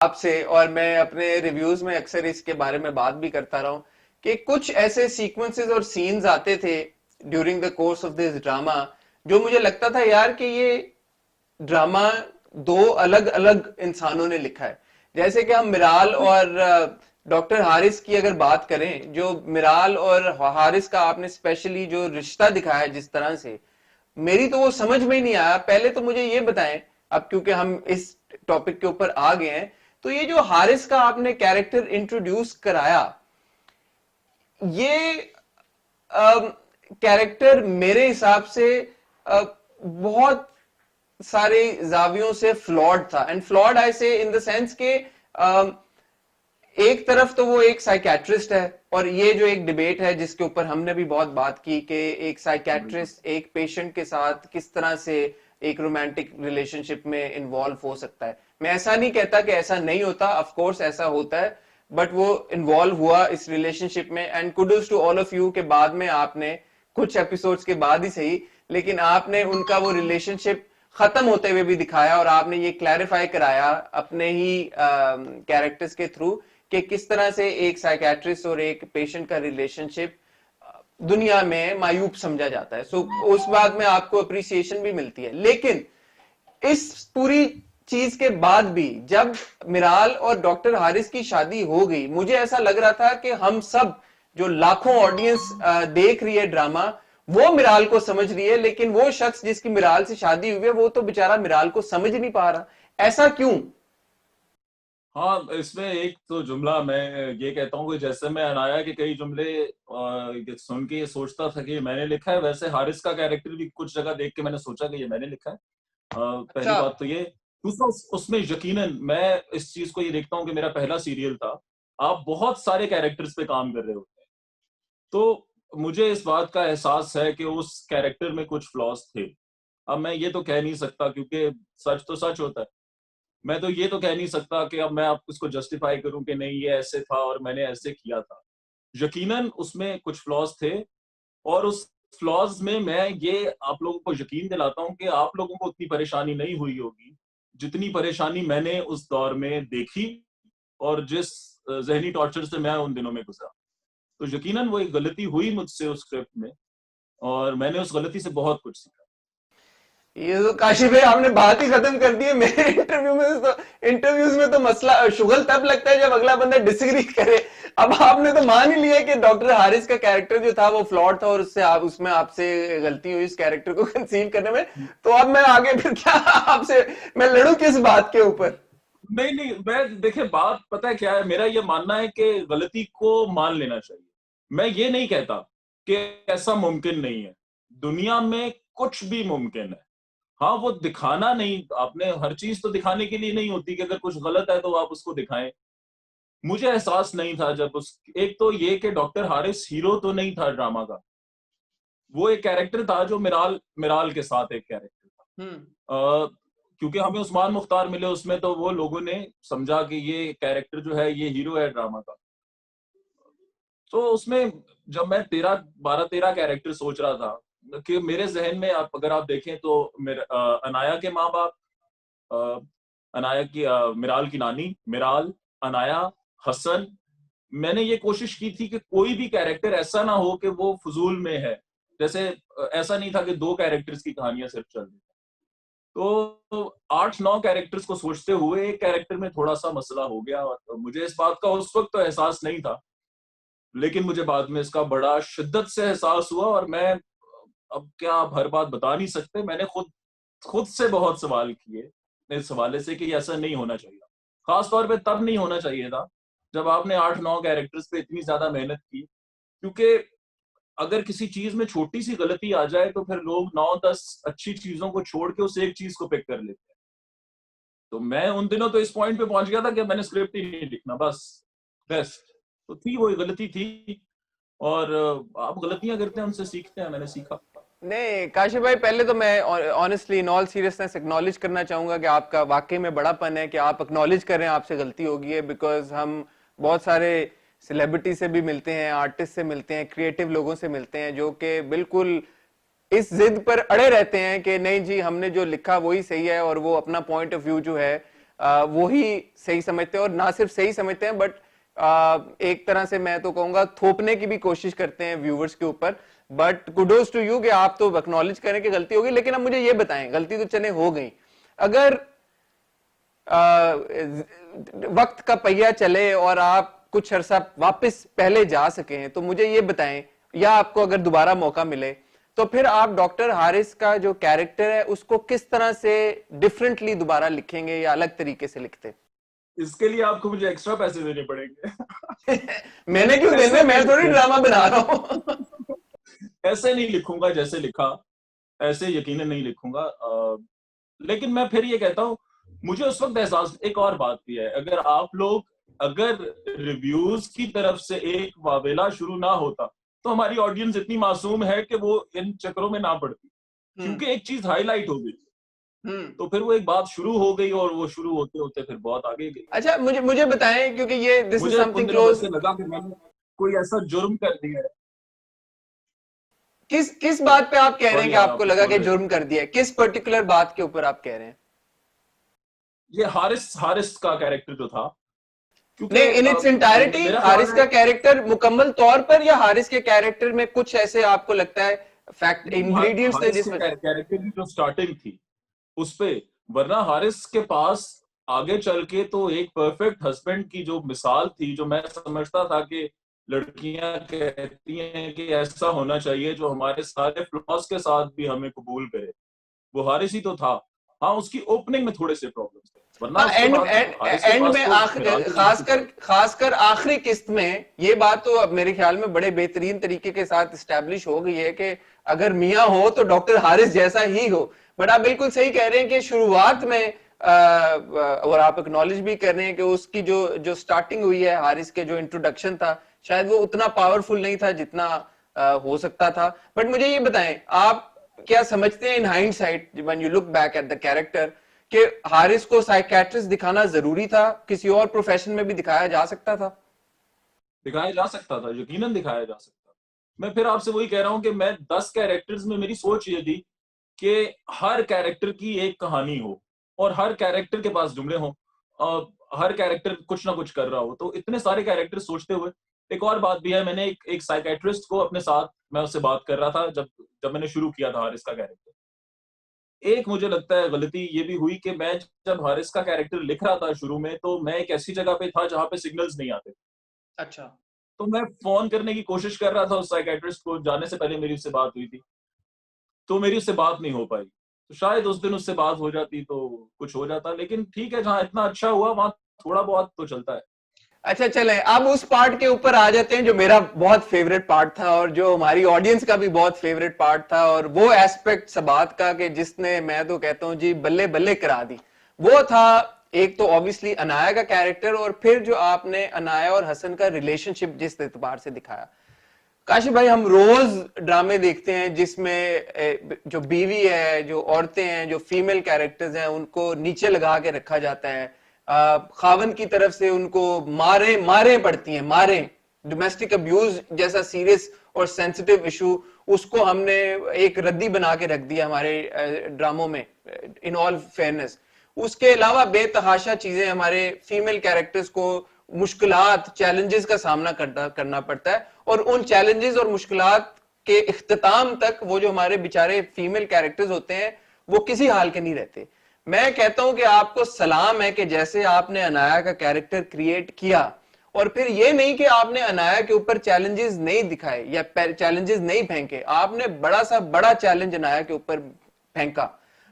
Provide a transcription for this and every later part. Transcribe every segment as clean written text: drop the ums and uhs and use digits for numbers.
आपसे, और मैं अपने रिव्यूज में अक्सर इसके बारे में बात भी करता रहा हूं, कि कुछ ऐसे सीक्वेंसेस और सीन्स आते थे during the course of this drama, जो मुझे लगता था यार कि ये ड्रामा दो अलग अलग इंसानों ने लिखा है। जैसे कि हम मिराल और डॉक्टर हारिस की अगर बात करें, जो मिराल और हारिस का आपने स्पेशली जो रिश्ता दिखाया है जिस तरह से, मेरी तो वो समझ में ही नहीं आया। पहले तो मुझे ये बताएं, अब क्योंकि हम इस टॉपिक के ऊपर आ गए हैं, तो ये जो हारिस का आपने कैरेक्टर इंट्रोड्यूस कराया, ये कैरेक्टर मेरे हिसाब से बहुत सारे जावियों से फ्लॉड था। एंड फ्लॉड आई से इन द सेंस के एक तरफ तो वो एक साइकेट्रिस्ट है, और ये जो एक डिबेट है जिसके ऊपर हमने भी बहुत बात की कि एक साइकेट्रिस्ट एक पेशेंट के साथ किस तरह से एक रोमांटिक रिलेशनशिप में इन्वॉल्व हो सकता है। मैं ऐसा नहीं कहता कि ऐसा नहीं होता, ऑफ कोर्स ऐसा होता है, बट वो इन्वॉल्व हुआ इस रिलेशनशिप में। And kudos to all of you के बाद में आपने कुछ एपिसोड्स के बाद ही सही, लेकिन आपने उनका वो रिलेशनशिप खत्म होते हुए भी दिखाया, और आपने ये क्लैरिफाई कराया अपने ही कैरेक्टर्स के थ्रू कि किस तरह से एक साइकेट्रिस्ट और एक पेशेंट का रिलेशनशिप दुनिया में मायूब समझा जाता है। सो उस बात में आपको अप्रिसिएशन भी मिलती है। लेकिन इस पूरी चीज के बाद भी जब मिराल और डॉक्टर हारिस की शादी हो गई, मुझे ऐसा लग रहा था कि हम सब जो लाखों ऑडियंस देख रही है ड्रामा, वो मिराल को समझ रही है, लेकिन वो शख्स जिसकी मिराल से शादी हुई है वो तो बेचारा मिराल को समझ नहीं पा रहा। ऐसा क्यों? हाँ, इसमें एक तो जुमला मैं ये कहता हूँ कि जैसे मैं अनाया के कई जुमले सुन के ये सोचता था कि ये मैंने लिखा है, वैसे हारिस का कैरेक्टर भी कुछ जगह देख के मैंने सोचा कि ये मैंने लिखा है। पहली अच्छा। बात तो ये। दूसरा, उसमें यकीनन मैं इस चीज को ये देखता हूँ कि मेरा पहला सीरियल था, आप बहुत सारे कैरेक्टर्स पे काम कर रहे होते हैं, तो मुझे इस बात का एहसास है कि उस कैरेक्टर में कुछ फ्लॉज थे। अब मैं ये तो कह नहीं सकता, क्योंकि सच तो सच होता है। मैं तो ये तो कह नहीं सकता कि अब मैं आपको इसको जस्टिफाई करूं कि नहीं ये ऐसे था और मैंने ऐसे किया था। यकीनन उसमें कुछ फ्लॉज थे, और उस फ्लॉज में मैं ये आप लोगों को यकीन दिलाता हूं कि आप लोगों को उतनी परेशानी नहीं हुई होगी जितनी परेशानी मैंने उस दौर में देखी, और जिस जहनी टॉर्चर से मैं उन दिनों में गुजरा। तो यकीनन वो एक गलती हुई मुझसे उस स्क्रिप्ट में, और मैंने उस गलती से बहुत कुछ सीखा। ये तो काशिफ भाई आपने बात ही खत्म कर दी है। मेरे इंटरव्यूज में तो मसला शुगल तब लगता है जब अगला बंदा डिसएग्री करे। अब आपने तो मान ही लिया कि डॉक्टर हारिस का कैरेक्टर जो था वो फ्लॉड था, और उससे आप उसमें आपसे गलती हुई इस कैरेक्टर को कंसीव करने में। तो अब मैं आगे फिर क्या आपसे मैं लड़ू किस बात के ऊपर? नहीं नहीं, मैं देखिए बात पता है क्या है, मेरा ये मानना है कि गलती को मान लेना चाहिए। मैं ये नहीं कहता कि ऐसा मुमकिन नहीं है, दुनिया में कुछ भी मुमकिन है। हाँ, वो दिखाना नहीं, आपने हर चीज तो दिखाने के लिए नहीं होती कि अगर कुछ गलत है तो आप उसको दिखाएं। मुझे एहसास नहीं था जब उस, एक तो ये कि डॉक्टर हारिस हीरो तो नहीं था ड्रामा का, वो एक कैरेक्टर था जो मिराल मिराल के साथ एक कैरेक्टर हम्म। था। क्योंकि हमें उस्मान मुख्तार मिले उसमें, तो वो लोगों ने समझा कि ये कैरेक्टर जो है ये हीरो है ड्रामा का। तो उसमें जब मैं 13 कैरेक्टर सोच रहा था, कि मेरे जहन में आप अगर आप देखें तो मेरा अनाया के माँ बाप, अनाया की मिराल की नानी, मिराल, अनाया, हसन। मैंने ये कोशिश की थी कि कोई भी कैरेक्टर ऐसा ना हो कि वो फजूल में है। जैसे ऐसा नहीं था कि दो कैरेक्टर्स की कहानियां सिर्फ चल रही। तो 8-9 कैरेक्टर्स को सोचते हुए एक कैरेक्टर में थोड़ा सा मसला हो गया, और मुझे इस बात का उस वक्त तो एहसास नहीं था, लेकिन मुझे बाद में इसका बड़ा शिद्दत से एहसास हुआ। और मैं अब क्या आप हर बात बता नहीं सकते, मैंने खुद खुद से बहुत सवाल किए इस हवाले से कि ऐसा नहीं होना चाहिए। खास तौर पे तब नहीं होना चाहिए था जब आपने 8-9 कैरेक्टर्स पे इतनी ज्यादा मेहनत की, क्योंकि अगर किसी चीज में छोटी सी गलती आ जाए तो फिर लोग 9-10 अच्छी चीजों को छोड़ के उस एक चीज को पिक कर लेते हैं। तो मैं उन दिनों तो इस पॉइंट पे पहुंच गया था कि मैंने स्क्रिप्ट ही नहीं लिखना, बस बेस्ट। तो थी वो गलती थी, और आप गलतियां करते हैं उनसे सीखते हैं, मैंने सीखा। नहीं काशिफ भाई, पहले तो मैं honestly in all seriousness acknowledge करना चाहूंगा कि आपका वाकई में बड़ापन है कि आप एक्नॉलेज कर रहे हैं आपसे गलती होगी है। बिकॉज हम बहुत सारे सेलिब्रिटी से भी मिलते हैं, आर्टिस्ट से मिलते हैं, क्रिएटिव लोगों से मिलते हैं, जो कि बिल्कुल इस जिद पर अड़े रहते हैं कि नहीं जी हमने जो लिखा वही सही है, और वो अपना पॉइंट ऑफ व्यू जो है वो ही सही समझते हैं, और ना सिर्फ सही समझते हैं बट एक तरह से मैं तो कहूंगा थोपने की भी कोशिश करते हैं व्यूवर्स के ऊपर। बट कुडोज टू यू कि आप तो एक्नॉलेज करें कि गलती होगी। लेकिन अब मुझे ये बताएं, गलती तो चले हो गई, अगर वक्त का पहिया चले और आप कुछ अरसा वापस पहले जा सके, तो मुझे ये बताएं, या आपको अगर दोबारा मौका मिले तो फिर आप डॉक्टर हारिस का जो कैरेक्टर है उसको किस तरह से डिफरेंटली दोबारा लिखेंगे या अलग तरीके से लिखते? इसके लिए आपको मुझे एक्स्ट्रा पैसे देने पड़ेंगे। मैंने क्यों देने, मैं थोड़ी ड्रामा बना रहा हूँ। ऐसे नहीं लिखूंगा जैसे लिखा, ऐसे यकीनन नहीं लिखूंगा। लेकिन मैं फिर ये कहता हूँ, मुझे उस वक्त एहसास, एक और बात भी है, अगर रिव्यूज की तरफ से एक वावेला शुरू ना होता तो हमारी ऑडियंस इतनी मासूम है कि वो इन चक्करों में ना पड़ती, क्योंकि एक चीज हाईलाइट हो गई तो फिर वो एक बात शुरू हो गई और वो शुरू होते होते फिर बहुत आगे गई। अच्छा, मुझे बताएं, क्योंकि ये दिस इज मुझे उन समथिंग दिनों क्लोज। वैसे लगा कि मैंने कोई ऐसा जुर्म कर दिया है। किस किस बात पे आप कह रहे हैं सॉरी, कि हाँ, आपको आप कुछ लगा बोल कि रहे थे। जुर्म कर दिया है? किस पर्टिकुलर बात के ऊपर आप कह रहे हैं? ये हारिस हारिस का कैरेक्टर जो था, क्योंकि नहीं, इन इट्स इंटायरिटी मेरा ख्याल हारिस है, का कैरेक्टर मुकम्मल तौर पर, या हारिस के कैरेक्टर में कुछ ऐसे आपको लगता है फैक्ट नहीं, इंग्रेडिएंट्स थे हारिस के जिसमें? कैरेक्टर की जो स्टार्टिंग थी उस पे, वरना हारिस के पास आगे चल के तो एक परफेक्ट हस्बैंड की जो मिसाल थी, जो मैं समझता था कि लड़कियां कहती हैं कि ऐसा होना चाहिए जो हमारे सारे फ्लॉज के साथ भी हमें कबूल करे, वो हारिस ही तो था। हाँ, उसकी ओपनिंग में थोड़े से प्रॉब्लम्स थे, वरना हाँ, उसके एंड बाद एंड हारिस के एंड पास में तो मिराज आखिर भी बहुत कुछ था। खासकर आखिरी किस्त में ये बात तो अब मेरे ख्याल में बड़े बेहतरीन तरीके के साथ स्टैब्लिश हो गई है कि अगर मियां हो तो डॉक्टर हारिस जैसा ही हो। बट आप बिल्कुल सही कह रहे हैं कि शुरुआत में और आप एक्नॉलेज भी कर रहे हैं कि उसकी जो जो स्टार्टिंग हुई है, हारिस के जो इंट्रोडक्शन था, शायद वो उतना पावरफुल नहीं था जितना हो सकता था। बट मुझे ये बताएं, आप क्या समझते हैं in hindsight when you look back at the character, कि हारिस को साइकेट्रिस्ट दिखाना जरूरी था? किसी और प्रोफेशन में भी दिखाया जा सकता था? दिखाया जा सकता था, यकीनन दिखाया जा सकता। मैं फिर आपसे वही कह रहा हूँ कि मैं 10 कैरेक्टर्स में मेरी सोच ये थी कि हर कैरेक्टर की एक कहानी हो और हर कैरेक्टर के पास जुमले हों, हर कैरेक्टर कुछ ना कुछ कर रहा हो। तो इतने सारे कैरेक्टर सोचते हुए, एक और बात भी है, मैंने एक साइकेट्रिस्ट को अपने साथ, मैं उससे बात कर रहा था जब जब मैंने शुरू किया था हारिस का कैरेक्टर। एक मुझे लगता है गलती ये भी हुई कि मैं जब हारिस का कैरेक्टर लिख रहा था शुरू में, तो मैं एक ऐसी जगह पे था जहां पे सिग्नल्स नहीं आते। अच्छा। तो मैं फोन करने की कोशिश कर रहा था उस साइकेट्रिस्ट को, जाने से पहले मेरी उससे बात हुई थी, तो मेरी उससे बात नहीं हो पाई। तो शायद उस दिन उससे बात हो जाती तो कुछ हो जाता, लेकिन ठीक है, जहां इतना अच्छा हुआ वहां थोड़ा बहुत तो चलता है। अच्छा, चले अब उस पार्ट के ऊपर आ जाते हैं जो मेरा बहुत फेवरेट पार्ट था और जो हमारी ऑडियंस का भी बहुत फेवरेट पार्ट था, और वो एस्पेक्ट सबात का कि जिसने, मैं तो कहता हूं जी, बल्ले बल्ले करा दी। वो था एक तो ऑब्वियसली अनाया का कैरेक्टर, और फिर जो आपने अनाया और हसन का रिलेशनशिप जिस एतबार से दिखाया। काशिफ भाई, हम रोज ड्रामे देखते हैं जिसमें जो बीवी है, जो औरतें हैं, जो फीमेल कैरेक्टर्स हैं, उनको नीचे लगा के रखा जाता है। खावन की तरफ से उनको मारे मारे पड़ती हैं, मारे। डोमेस्टिक अब्यूज जैसा सीरियस और सेंसिटिव इशू, उसको हमने एक रद्दी बना के रख दिया हमारे ड्रामों में, इन ऑल फेयरनेस। उसके अलावा बेतहाशा चीजें हमारे फीमेल कैरेक्टर्स को मुश्किलात, चैलेंजेस का सामना करना पड़ता है, और उन चैलेंजेस और मुश्किलात के इख्तिताम तक वो जो हमारे बेचारे फीमेल कैरेक्टर्स होते हैं वो किसी हाल के नहीं रहते। मैं कहता हूं कि आपको सलाम है कि जैसे आपने अनाया का कैरेक्टर क्रिएट किया, और फिर ये नहीं कि आपने अनाया के ऊपर चैलेंजेस नहीं दिखाए या चैलेंजेस नहीं फेंके, आपने बड़ा सा बड़ा चैलेंज अनाया के ऊपर फेंका।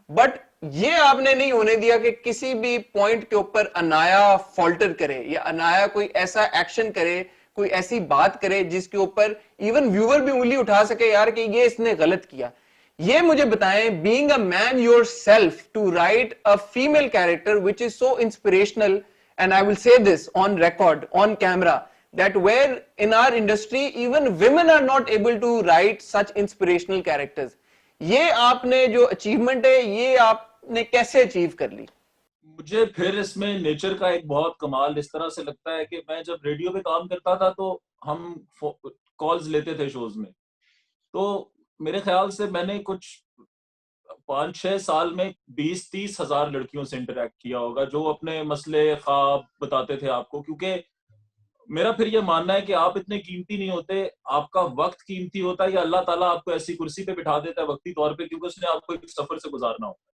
बट ये आपने नहीं होने दिया कि किसी भी पॉइंट के ऊपर अनाया फॉल्टर करे या अनाया कोई ऐसा एक्शन करे, कोई ऐसी बात करे जिसके ऊपर इवन व्यूअर भी उंगली उठा सके यार कि ये इसने गलत किया। ये मुझे बताएं, being a man yourself to write a female character which is so inspirational, and I will say this on record, on camera, that where in our industry even women are not able to write such inspirational characters. ये आपने जो achievement है, ये आपने कैसे achieve कर ली? मुझे फिर इसमें नेचर का एक बहुत कमाल इस तरह से लगता है कि मैं जब रेडियो पे काम करता था तो हम कॉल्स लेते थे शोज में, तो मेरे ख्याल से मैंने कुछ 5-6 साल में 20-30 हजार लड़कियों से इंटरेक्ट किया होगा जो अपने मसले ख्वाब बताते थे आपको। क्योंकि मेरा फिर ये मानना है कि आप इतने कीमती नहीं होते, आपका वक्त कीमती होता है, या अल्लाह ताला आपको ऐसी कुर्सी पे बिठा देता है वक्ती तौर पे क्योंकि उसने आपको एक सफर से गुजारना होता है।